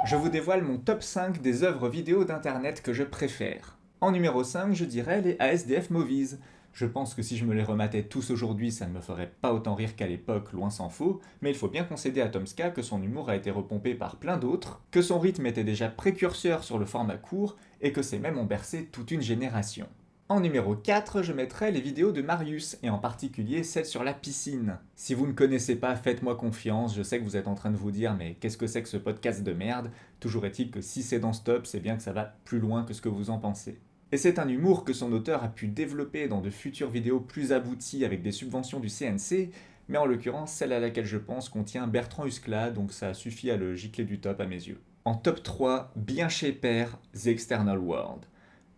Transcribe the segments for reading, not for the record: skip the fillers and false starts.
Je vous dévoile mon top 5 des œuvres vidéo d'internet que je préfère. En numéro 5, je dirais les ASDF Movies. Je pense que si je me les rematais tous aujourd'hui, ça ne me ferait pas autant rire qu'à l'époque, loin s'en faut, mais il faut bien concéder à Tomska que son humour a été repompé par plein d'autres, que son rythme était déjà précurseur sur le format court, et que ces mêmes ont bercé toute une génération. En numéro 4, je mettrai les vidéos de Marius, et en particulier celle sur la piscine. Si vous ne connaissez pas, faites-moi confiance, je sais que vous êtes en train de vous dire mais qu'est-ce que c'est que ce podcast de merde? Toujours est-il que si c'est dans Stop, c'est bien que ça va plus loin que ce que vous en pensez. Et c'est un humour que son auteur a pu développer dans de futures vidéos plus abouties avec des subventions du CNC, mais en l'occurrence, celle à laquelle je pense contient Bertrand Huskla, donc ça suffit à le gicler du top à mes yeux. En top 3, bien chez Père, The External World.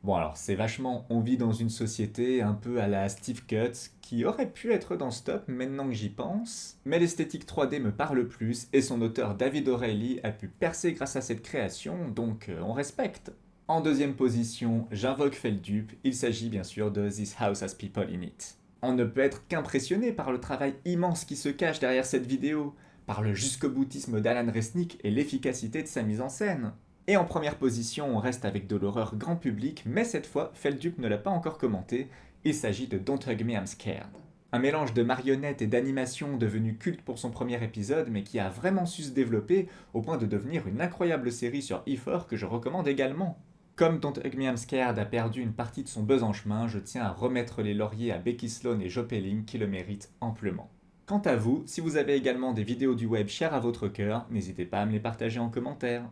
Bon alors c'est vachement on vit dans une société un peu à la Steve Cuts qui aurait pu être dans Stop maintenant que j'y pense, mais l'esthétique 3D me parle plus et son auteur David O'Reilly a pu percer grâce à cette création donc on respecte. En deuxième position, j'invoque Feldup, il s'agit bien sûr de This House Has People in It. On ne peut être qu'impressionné par le travail immense qui se cache derrière cette vidéo, par le jusqu'au-boutisme d'Alan Resnick et l'efficacité de sa mise en scène. Et en première position, on reste avec de l'horreur grand public, mais cette fois, Feldup ne l'a pas encore commenté, il s'agit de Don't Hug Me I'm Scared. Un mélange de marionnettes et d'animation devenu culte pour son premier épisode, mais qui a vraiment su se développer au point de devenir une incroyable série sur E4 que je recommande également. Comme Don't Hug Me I'm Scared a perdu une partie de son buzz en chemin, je tiens à remettre les lauriers à Becky Sloan et Joe Pelling qui le méritent amplement. Quant à vous, si vous avez également des vidéos du web chères à votre cœur, n'hésitez pas à me les partager en commentaire.